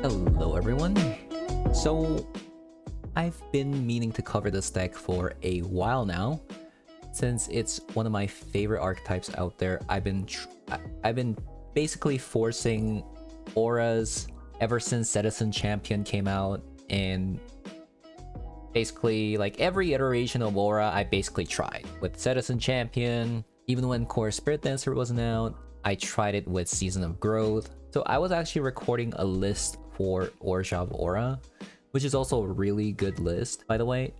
Hello everyone. So I've been meaning to cover this deck for a while now, since it's one of my favorite archetypes out there. I've been basically forcing auras ever since Citizen Champion came out, and basically like every iteration of aura I basically tried. With Citizen Champion, even when Core Spirit Dancer wasn't out, I tried it with Season of Growth. So I was actually recording a list for Orja of Aura, which is also a really good list, by the way.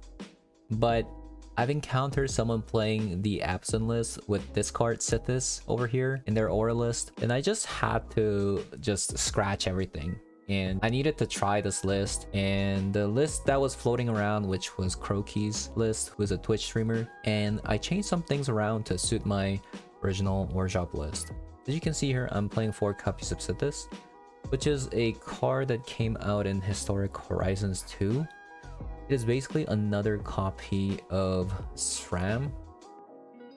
But I've encountered someone playing the Abzan list with discard Sithis over here in their aura list, and I just had to just scratch everything. And I needed to try this list, and the list that was floating around, which was Croaky's list, who's a Twitch streamer, and I changed some things around to suit my original Orja list. As you can see here, I'm playing 4 copies of Sithis, which is a card that came out in Historic Horizons 2. It is basically another copy of SRAM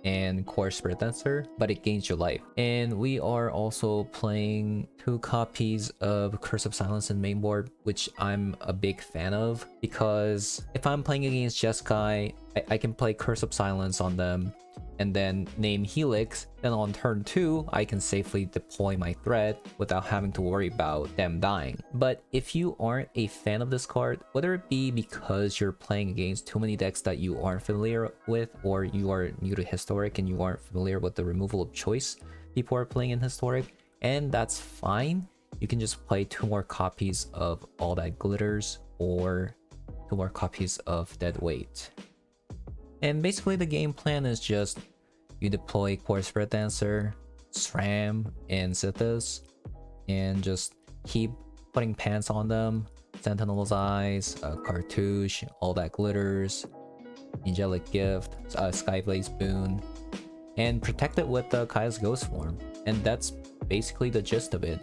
and Core Spirit Dancer, but it gains your life. And we are also playing 2 copies of Curse of Silence in main board, which I'm a big fan of, because if I'm playing against Jeskai, I can play Curse of Silence on them and then name Helix. Then on turn 2, I can safely deploy my threat without having to worry about them dying. But if you aren't a fan of this card, whether it be because you're playing against too many decks that you aren't familiar with, or you are new to Historic and you aren't familiar with the removal of choice people are playing in Historic, and that's fine. You can just play 2 more copies of All That Glitters or 2 more copies of Dead Weight. And basically the game plan is just you deploy Core Spirit Dancer, SRAM, and Sithis, and just keep putting pants on them. Sentinel's Eyes, Cartouche, All That Glitters, Angelic Gift, Skyblaze Boon, and protect it with Kaya's Ghost Form. And that's basically the gist of it.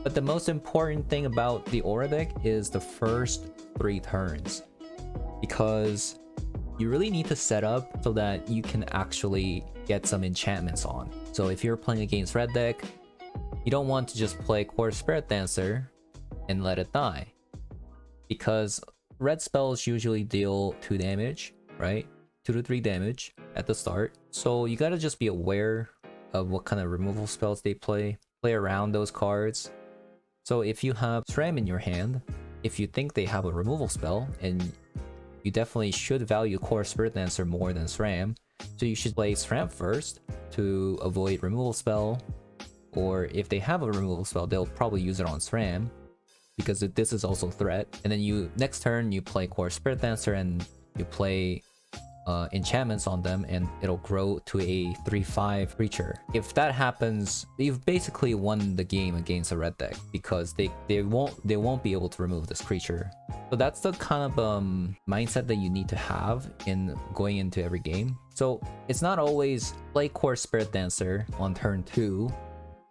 But the most important thing about the Aura deck is the first 3 turns, because you really need to set up so that you can actually get some enchantments on. So if you're playing against red deck, you don't want to just play Core Spirit Dancer and let it die, because red spells usually deal 2 damage, right? 2 to 3 damage at the start. So you gotta just be aware of what kind of removal spells they play around those cards. So if you have SRAM in your hand, if you think they have a removal spell, and you definitely should value Core Spirit Dancer more than SRAM, so you should play SRAM first to avoid removal spell, or if they have a removal spell, they'll probably use it on SRAM, because this is also threat. And then you next turn you play Core Spirit Dancer and you play enchantments on them, and it'll grow to a 3/5 creature. If that happens, you've basically won the game against a red deck, because they won't be able to remove this creature. So that's the kind of mindset that you need to have in going into every game. So it's not always play Core Spirit Dancer on turn 2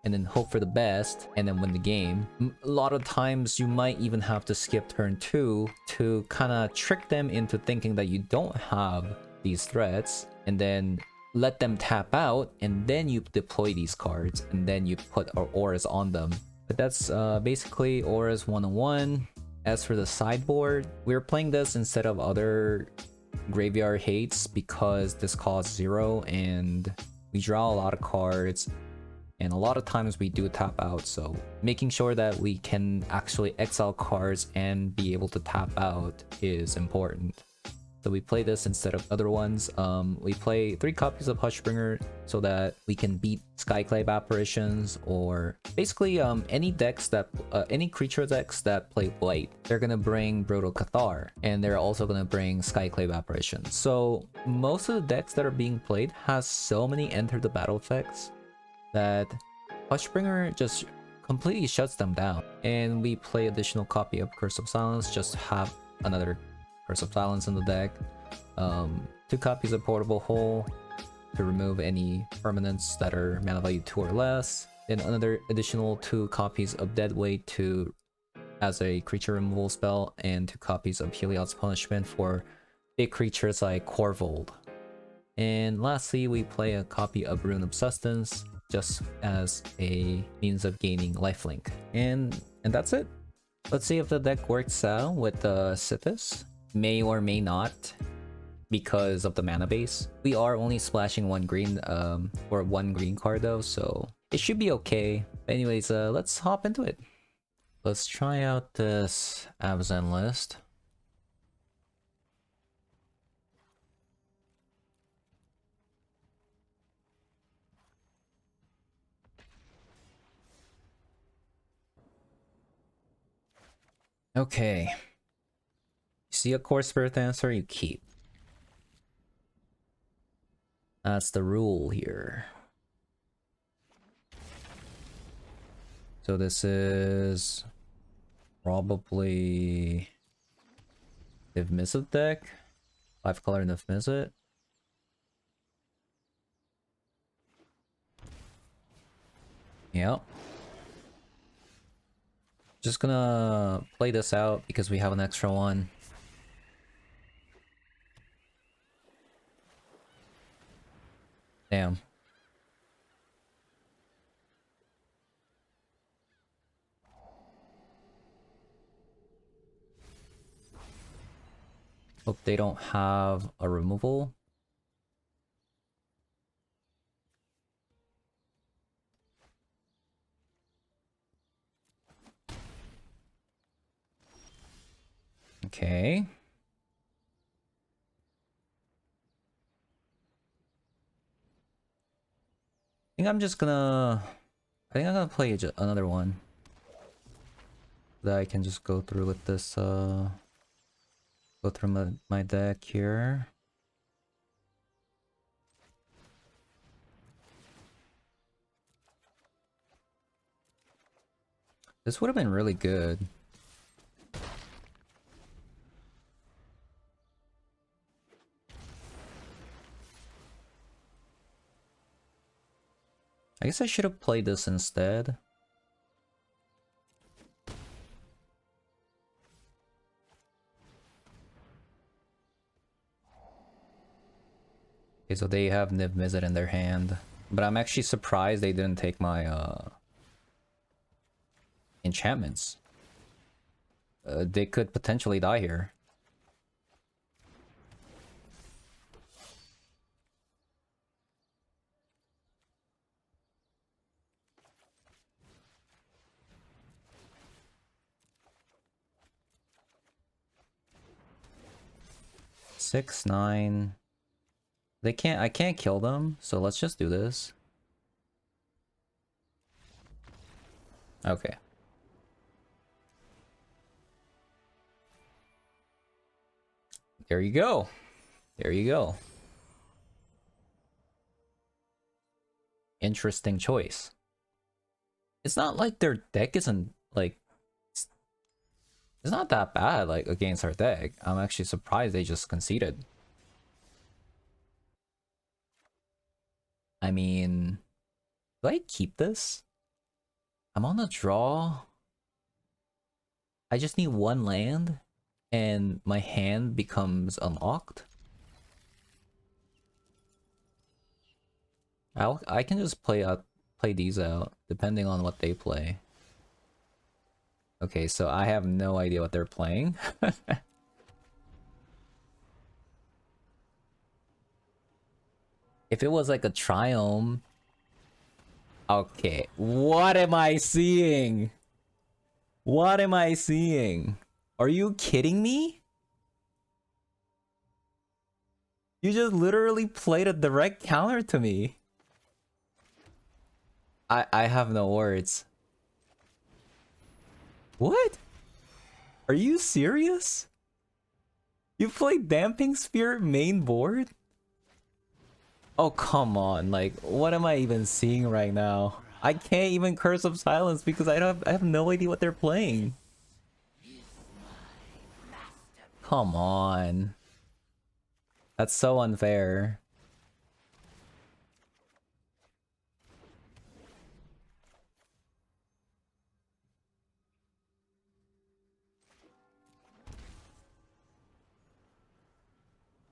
and then hope for the best and then win the game. A lot of times you might even have to skip turn 2 to kind of trick them into thinking that you don't have these threats, and then let them tap out, and then you deploy these cards, and then you put auras on them. But that's basically auras 101. As for the sideboard, we're playing this instead of other graveyard hates because this costs 0 and we draw a lot of cards, and a lot of times we do tap out. So making sure that we can actually exile cards and be able to tap out is important. So we play this instead of other ones. We play 3 copies of Hushbringer so that we can beat Skyclave Apparitions, or basically any decks that any creature decks that play white. They're gonna bring Brutal Cathar, and they're also gonna bring Skyclave Apparitions. So most of the decks that are being played has so many enter the battle effects that Hushbringer just completely shuts them down. And we play additional copy of Curse of Silence just to have another Curse of Silence in the deck. 2 copies of Portable Hole to remove any permanents that are mana value 2 or less. Then another additional 2 copies of Dead Weight to as a creature removal spell, and 2 copies of Heliod's Punishment for big creatures like Corvold. And lastly, we play a copy of Rune of Sustenance just as a means of gaining lifelink. And that's it. Let's see if the deck works out with the Sithis. May or may not, because of the mana base. We are only splashing one green, or one green card though, so it should be okay. Anyways, let's hop into it. Let's try out this Abzan list. Okay. You see a core spirit answer, you keep. That's the rule here. So this is probably Niv Mizzet deck. 5-color Niv Mizzet. Yep. Just gonna play this out because we have an extra one. Damn. Hope they don't have a removal. Okay. I think I'm gonna play another one. That I can just go through with this, go through my deck here. This would have been really good. I guess I should have played this instead. Okay, so they have Niv Mizzet in their hand. But I'm actually surprised they didn't take my enchantments. They could potentially die here. Six, 9. They can't. I can't kill them, so let's just do this. Okay. There you go. There you go. Interesting choice. It's not like their deck isn't like it's not that bad like against our deck. I'm actually surprised they just conceded. I mean, do I keep this? I'm on a draw. I just need one land and my hand becomes unlocked. I can just play these out depending on what they play. Okay, so I have no idea what they're playing. If it was like a Triumph... Okay, what am I seeing? What am I seeing? Are you kidding me? You just literally played a direct counter to me. I have no words. What? Are you serious? You played Damping Spirit main board? Oh, come on. Like, what am I even seeing right now? I can't even Curse of Silence because I have no idea what they're playing. Come on. That's so unfair.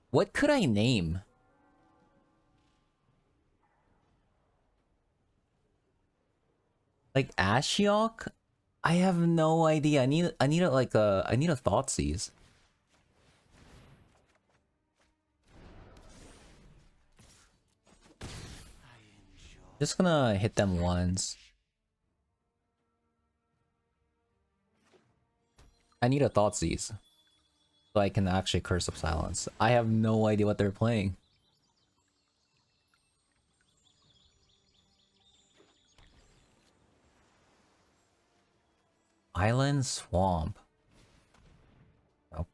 What could I name? Like Ashiok? I have no idea. I need a like a I need a Thoughtseize. Just gonna hit them once. I need a Thoughtseize so I can actually Curse of Silence. I have no idea what they're playing. Island Swamp. Oh,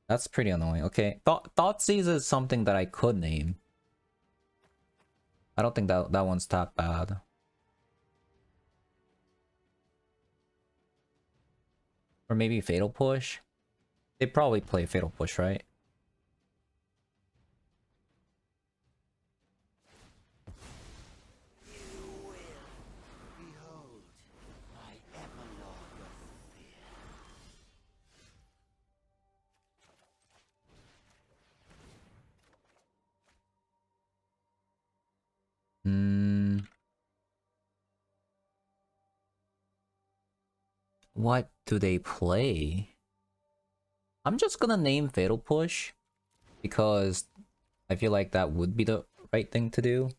that's pretty annoying. Okay, Thoughtseize is something that I could name. I don't think that one's that bad. Or maybe Fatal Push. They probably play Fatal Push, right? Hmm. What do they play? I'm just gonna name Fatal Push because I feel like that would be the right thing to do.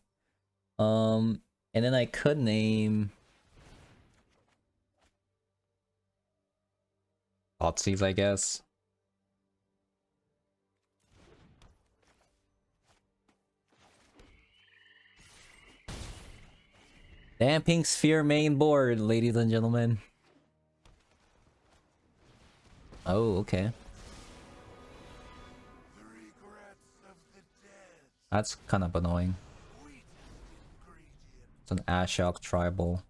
And then I could name Thoughtseize, I guess. Damping Sphere main board, ladies and gentlemen. Oh, okay. That's kind of annoying. It's an Ashok tribal.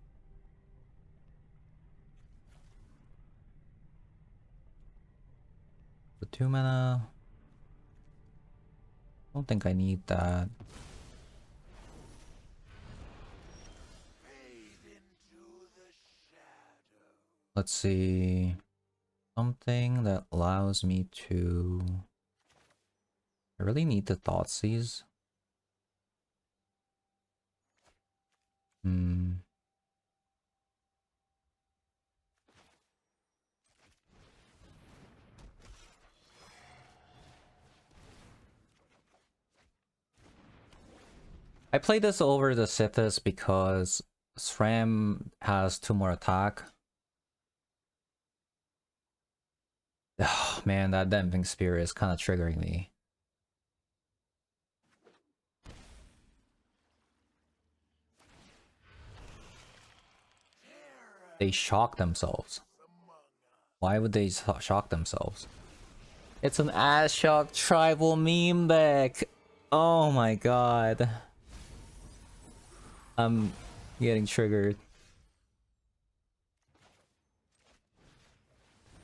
The 2 mana. I don't think I need that. Let's see. Something that allows me to... I really need the Thoughtseize. Hmm. I played this over the Sithis because SRAM has 2 more attack. Oh man, that Damping Spear is kind of triggering me. They shock themselves. Why would they shock themselves? It's an Ashok tribal meme deck. Oh my god. I'm getting triggered.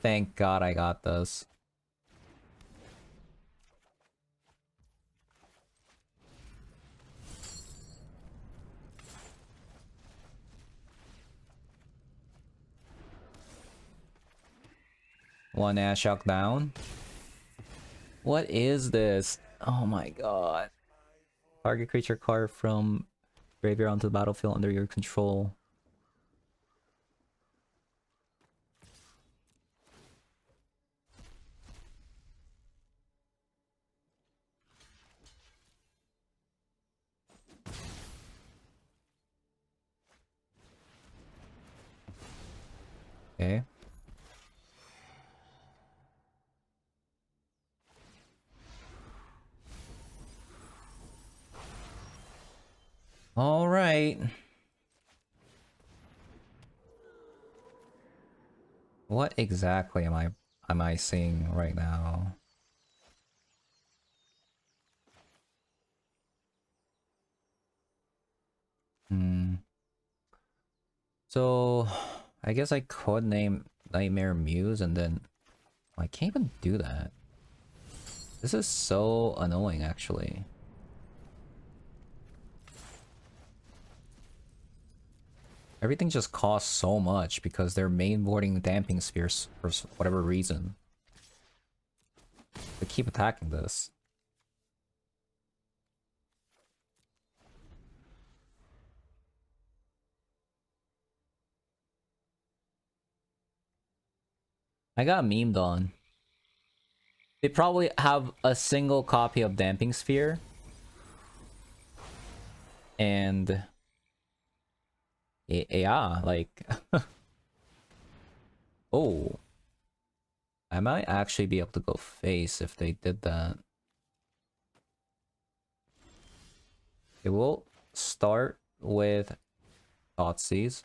Thank god I got this. One Ashok down. What is this? Oh my god. Target creature card from graveyard onto the battlefield under your control. Okay. All right. What exactly am I seeing right now? Hmm. So, I guess I could name Nightmare Muse and then I can't even do that. This is so annoying, actually. Everything just costs so much because they're mainboarding Damping Spears for whatever reason. They keep attacking this. I got memed on. They probably have a single copy of Damping Sphere. And... yeah, like... oh. I might actually be able to go face if they did that. It will start with Thoughtseize.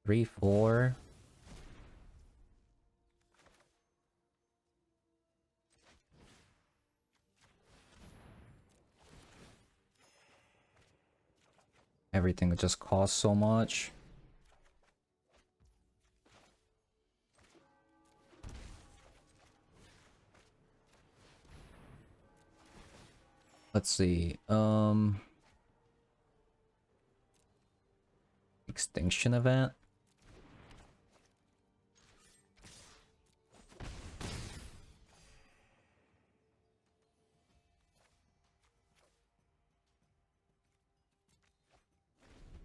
Three, four. Everything just costs so much. Let's see. Extinction event.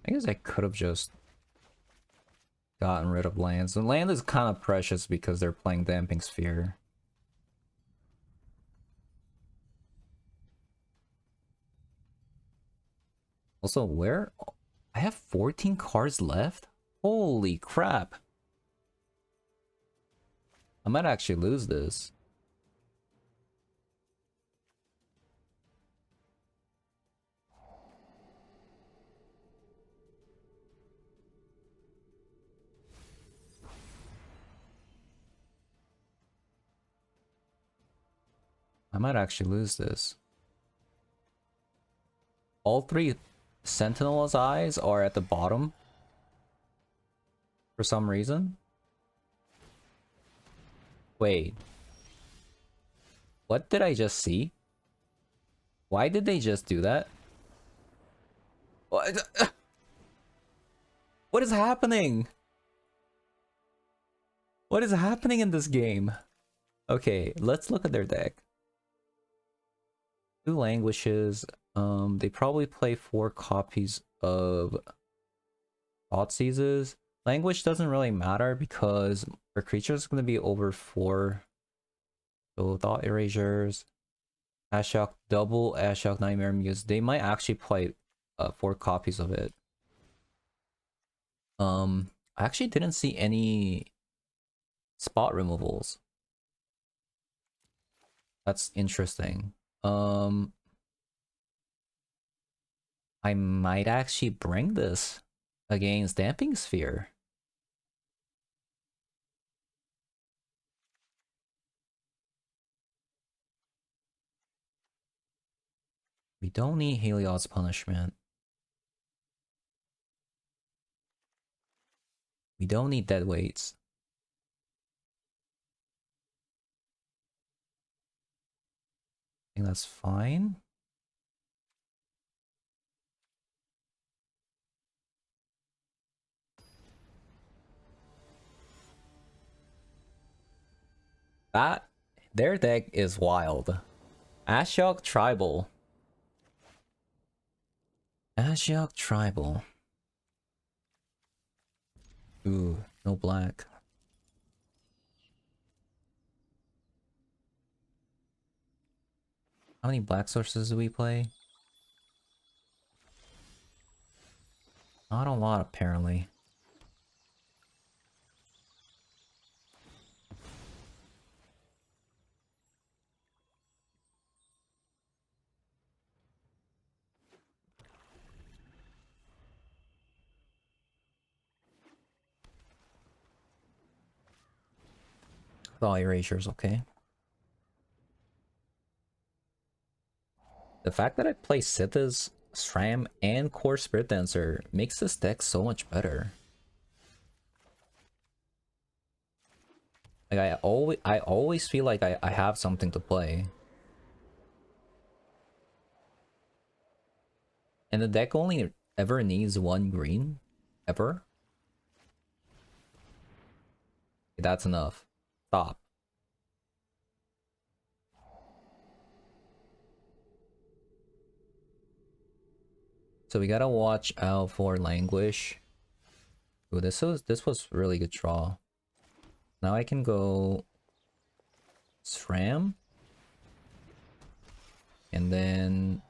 I guess I could have just gotten rid of lands. The land is kind of precious because they're playing Damping Sphere. Also, where? I have 14 cards left? Holy crap. I might actually lose this. I might actually lose this. All three Sentinel's eyes are at the bottom. For some reason. Wait. What did I just see? Why did they just do that? What? What is happening? What is happening in this game? Okay, let's look at their deck. Two Languishes. They probably play 4 copies of Thoughtseizes. Languish doesn't really matter because their creature is going to be over 4. So Thought Erasures, Ashok, double Ashok Nightmare Muse. They might actually play 4 copies of it. I actually didn't see any spot removals. That's interesting. I might actually bring this against Damping Sphere. We don't need Heliod's Punishment. We don't need Dead Weights. I think that's fine. Their deck is wild. Ashok Tribal. Ashok Tribal. Ooh, no black. How many black sources do we play? Not a lot, apparently. Thought Erasure's okay. The fact that I play Sithas, SRAM, and Core Spirit Dancer makes this deck so much better. Like I always feel like I have something to play. And the deck only ever needs 1 green. Ever. That's enough. Stop. So we gotta watch out for Languish. Ooh, this was really good draw. Now I can go SRAM. And then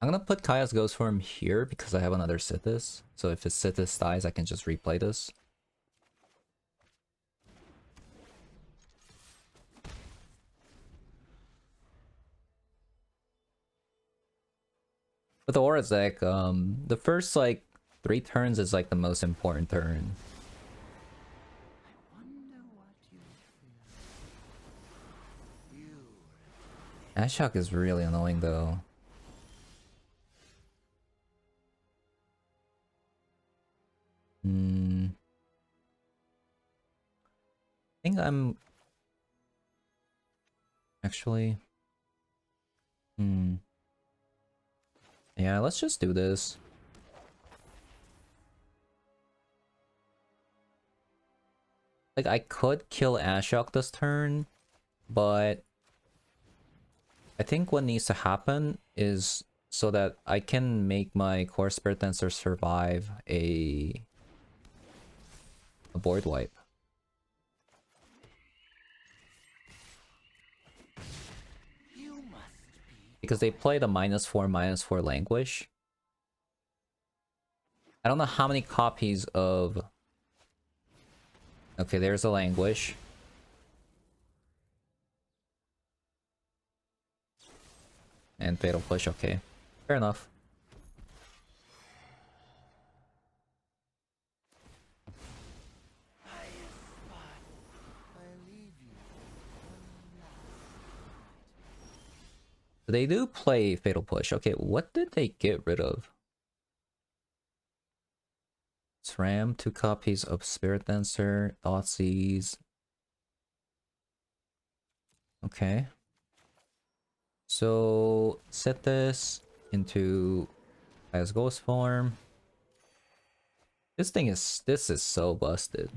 I'm gonna put Kaya's Ghost Form here because I have another Sithis. So if his Sithis dies, I can just replay this. With the Aura's deck, the first like 3 turns is like the most important turn. Ashok is really annoying though. I think I'm actually yeah, let's just do this. Like I could kill Ashok this turn, but I think what needs to happen is so that I can make my Core Spirit Dancer survive a board wipe. Because they played a -4/-4 Languish. I don't know how many copies of... Okay, there's a Languish. And Fatal Push, okay. Fair enough. They do play Fatal Push. Okay, what did they get rid of? SRAM, 2 copies of Spirit Dancer, Thoughtseize. Okay. So set this into as Ghost Form. This is so busted.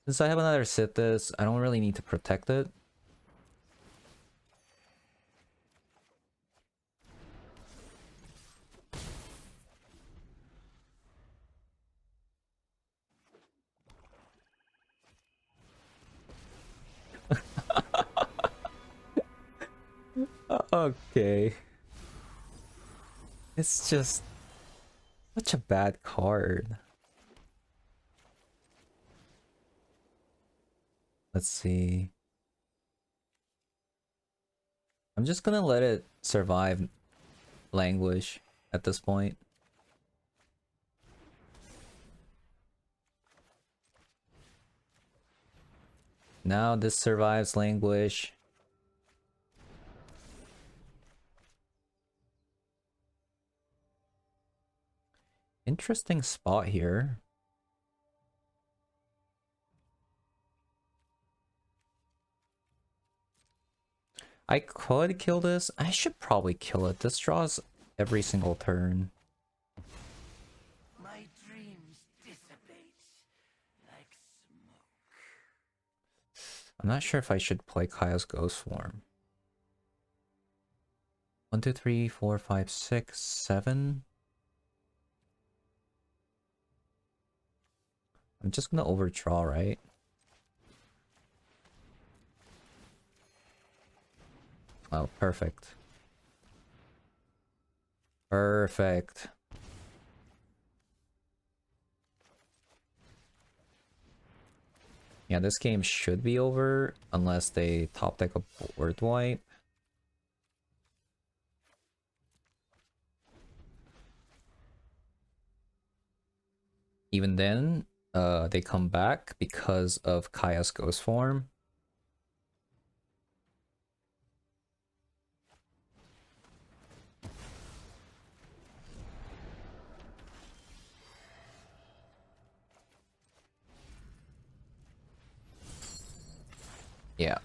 Since I have another Sithis, I don't really need to protect it. Okay. It's just such a bad card. Let's see. I'm just gonna let it survive Languish at this point. Now this survives Languish. Interesting spot here. I could kill this. I should probably kill it. This draws every single turn. My dreams dissipate like smoke. I'm not sure if I should play Kaya's Ghost Form. 1, 2, 3, 4, 5, 6, 7. I'm just gonna overdraw, right? Oh, perfect. Perfect. Yeah, this game should be over unless they top deck a board wipe. Even then, they come back because of Kaya's Ghost Form. Yeah.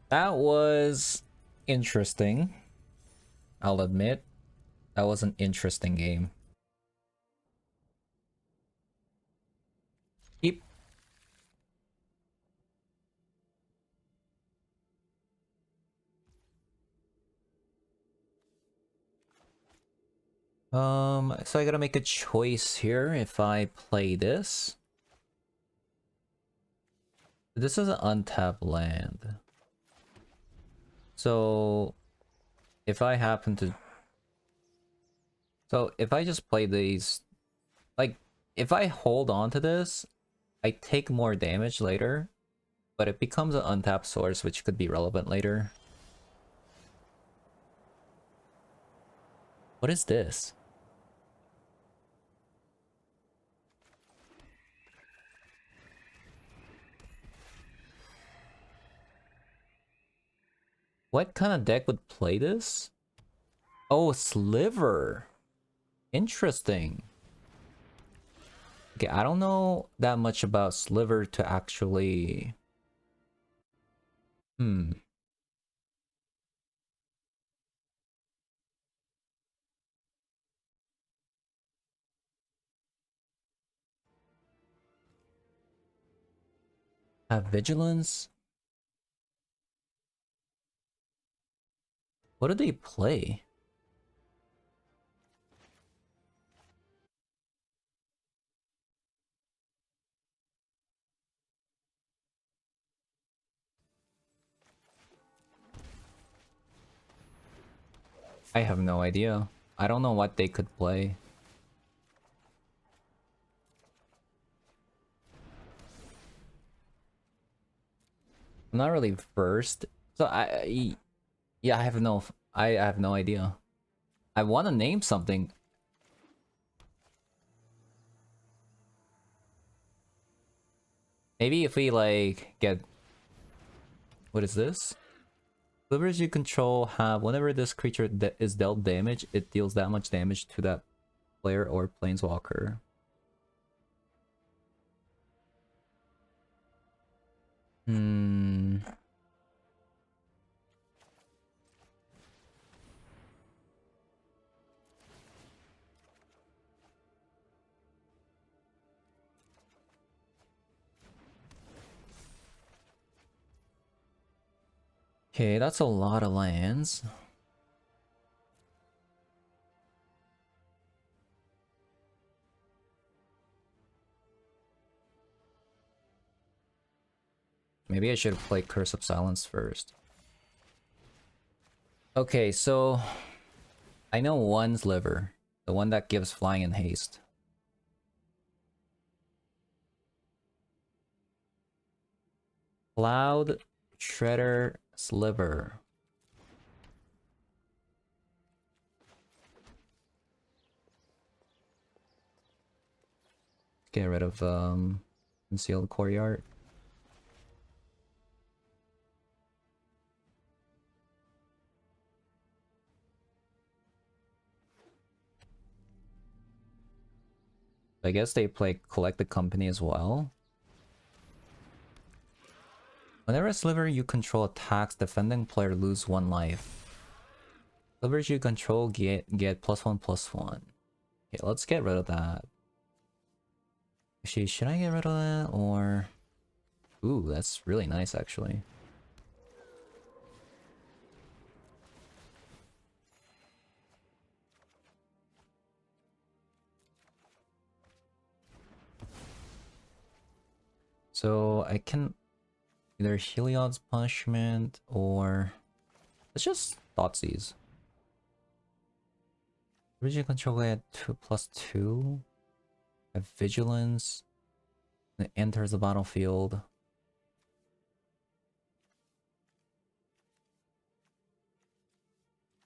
That was interesting. I'll admit. That was an interesting game. Keep So I gotta make a choice here if I play this. This is an untapped land. So if I happen to... So if I just play these... Like, if I hold on to this, I take more damage later, but it becomes an untapped source which could be relevant later. What is this? What kind of deck would play this? Oh, Sliver. Interesting. Okay, I don't know that much about Sliver to actually... Have Vigilance? What do they play? I have no idea. I don't know what they could play. I'm not really versed. So yeah, I have no idea. I want to name something. Maybe if we like get... What is this? Slivers you control have, whenever this creature is dealt damage, it deals that much damage to that player or planeswalker. Hmm. Okay, that's a lot of lands. Maybe I should play Curse of Silence first. Okay, so I know one Sliver, the one that gives flying and haste. Cloud Shredder Sliver. Get rid of Concealed Courtyard. I guess they play Collected Company as well. Whenever a Sliver you control attacks, defending player lose 1 life. Slivers you control get +1/+1. Okay, let's get rid of that. Actually, should I get rid of that or... Ooh, that's really nice actually. So I can either Heliod's Punishment or... Let's just Thoughtseize. Original control at 2/2. Have Vigilance. It enters the battlefield.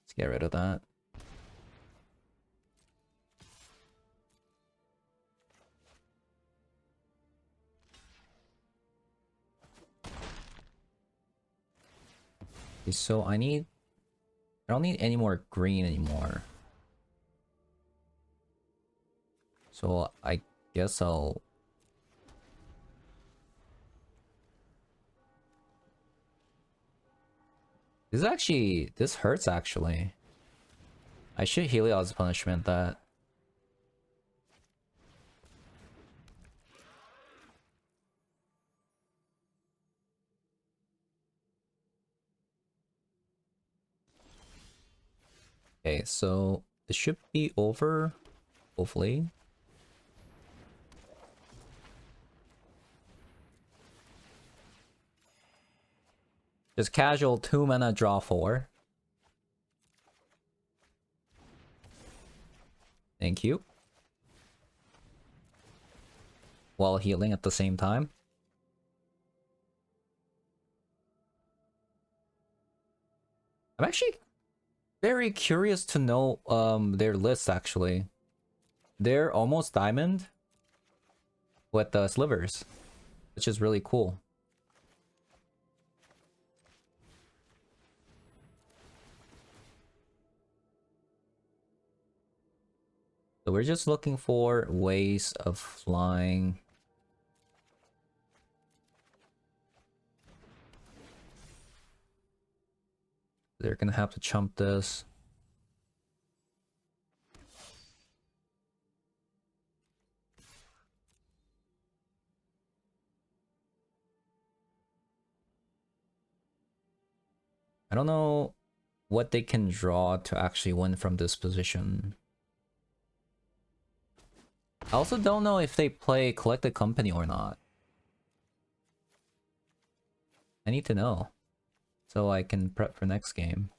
Let's get rid of that. Okay, so I don't need any more green anymore. So I guess I'll... This hurts actually. I should Heliod's Punishment that. Okay, so This should be over, hopefully. Just casual 2 mana draw 4. Thank you. While healing at the same time. I'm actually very curious to know their list actually. They're almost diamond with the slivers, which is really cool. So we're just looking for ways of flying. They're gonna have to chump this. I don't know what they can draw to actually win from this position. I also don't know if they play Collected Company or not. I need to know so I can prep for next game.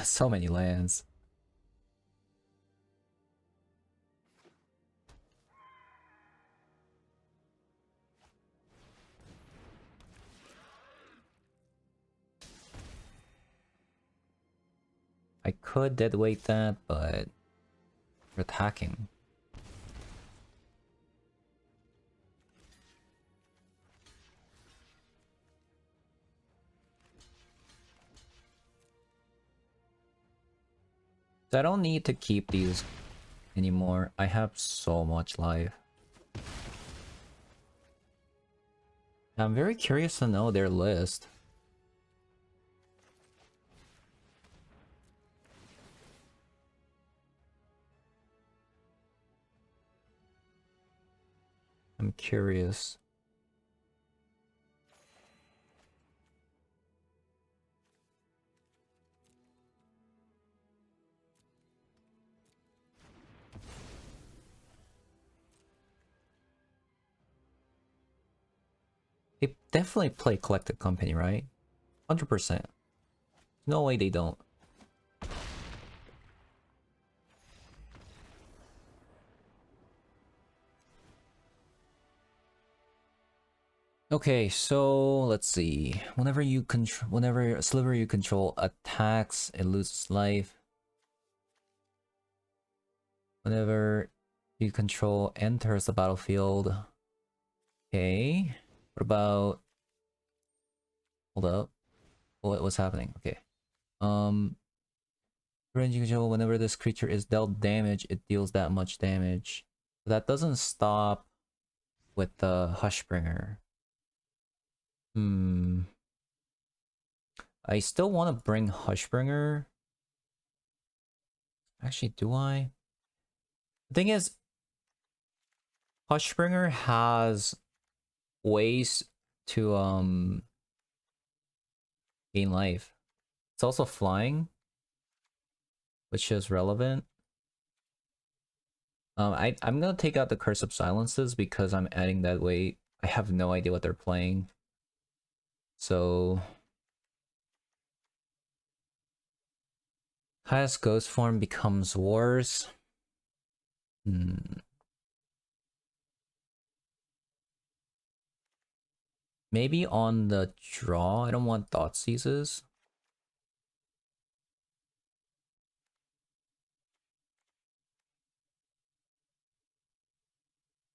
So many lands. I could deadweight that, but we're attacking. So I don't need to keep these anymore. I have so much life. I'm very curious to know their list. I'm curious. They definitely play Collected Company, right? 100%. No way they don't. Okay, so let's see. Whenever a sliver you control attacks, it loses life. Whenever you control enters the battlefield. Okay. What about... Hold up. What's happening? Okay. Range control, whenever this creature is dealt damage, it deals that much damage. That doesn't stop with the Hushbringer. I still want to bring Hushbringer. Actually, do I? The thing is, Hushbringer has ways to gain life. It's also flying, which is relevant. I'm gonna take out the Curse of Silences because I'm adding that weight. I have no idea what they're playing. So highest ghost form becomes worse. Maybe on the draw. I don't want Thought Seizes.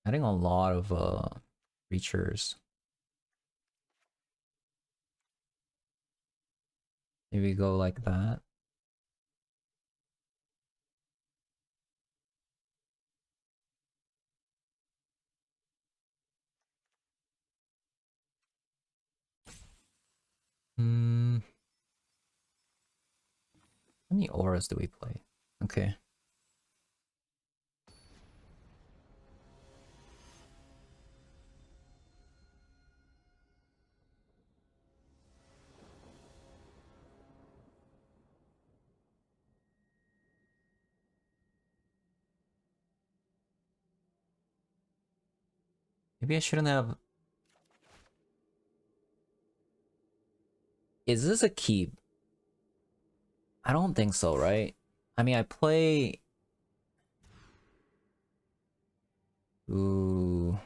Adding a lot of creatures. Maybe go like that. How many auras do we play? Okay. Maybe I shouldn't have... Is this a keep? I don't think so, right? I mean, I play... Ooh...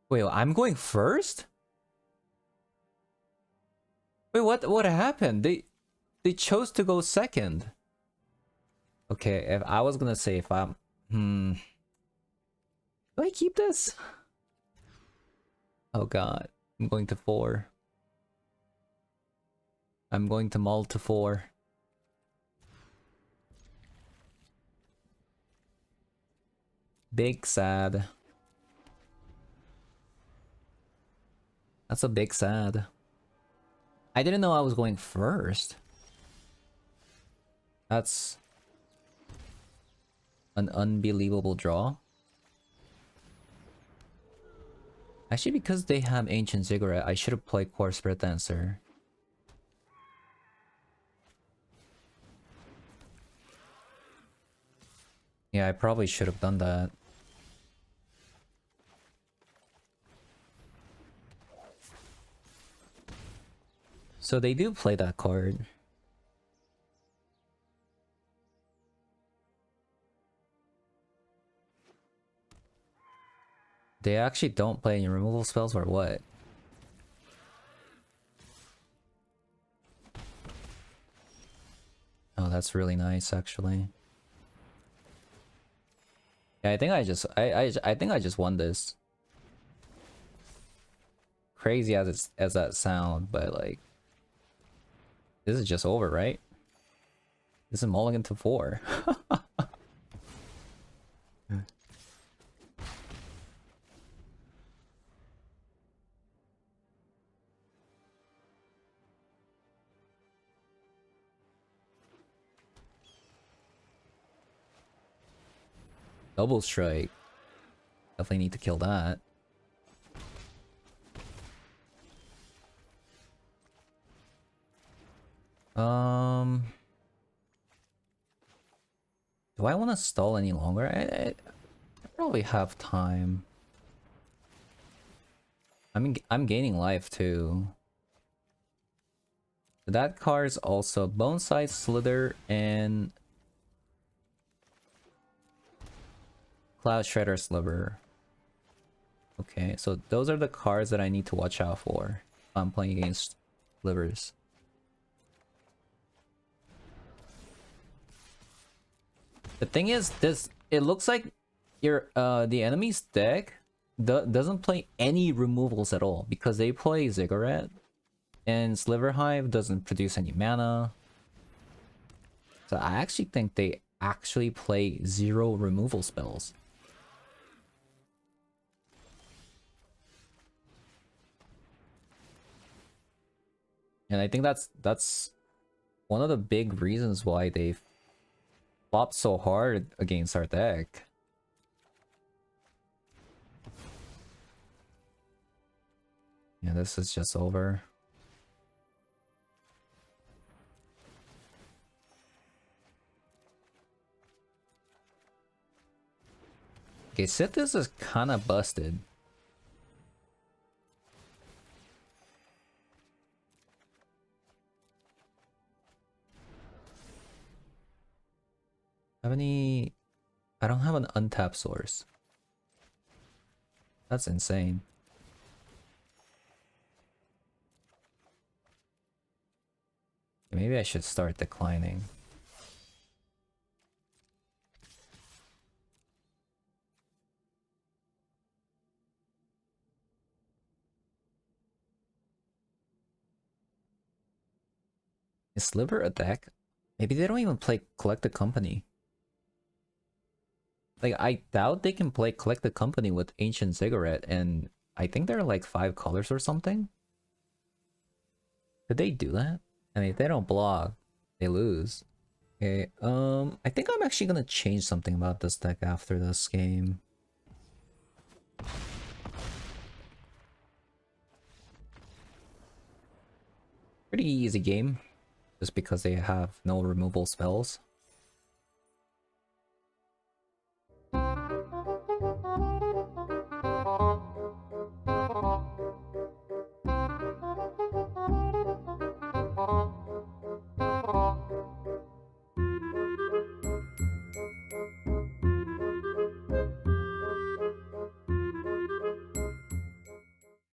Wait, I'm going first? Wait, what happened? They chose to go second. Okay, if I was gonna say if I'm... Do I keep this? Oh god. I'm going to 4. I'm going to mull to 4. Big sad. That's a big sad. I didn't know I was going first. That's an unbelievable draw. Actually, because they have Ancient Ziggurat, I should have played Core Spirit Dancer. Yeah, I probably should have done that. So they do play that card. They actually don't play any removal spells or what? Oh, that's really nice actually. Yeah, I think I think I just won this. Crazy as that sound, but like this is just over, right? This is mulligan to 4. Double strike. Definitely need to kill that. Do I want to stall any longer? I probably have time. I'm gaining life too. That card's also Boneside, Slither, and Cloud Shredder Sliver. Okay, so those are the cards that I need to watch out for if I'm playing against Slivers. The thing is, it looks like your the enemy's deck doesn't play any removals at all because they play Ziggurat and Sliver Hive doesn't produce any mana. So I actually think they actually play 0 removal spells. And I think that's one of the big reasons why they flopped so hard against our deck. Yeah, this is just over. Okay, Sithis is kind of busted. Have any... I don't have an untapped source. That's insane. Maybe I should start declining. Is Sliver a deck? Maybe they don't even play Collect the Company. Like, I doubt they can play Collect the Company with Ancient Ziggurat, and I think there are like 5 colors or something. Could they do that? I mean, if they don't block, they lose. Okay, I think I'm actually gonna change something about this deck after this game. Pretty easy game. just because they have no removal spells.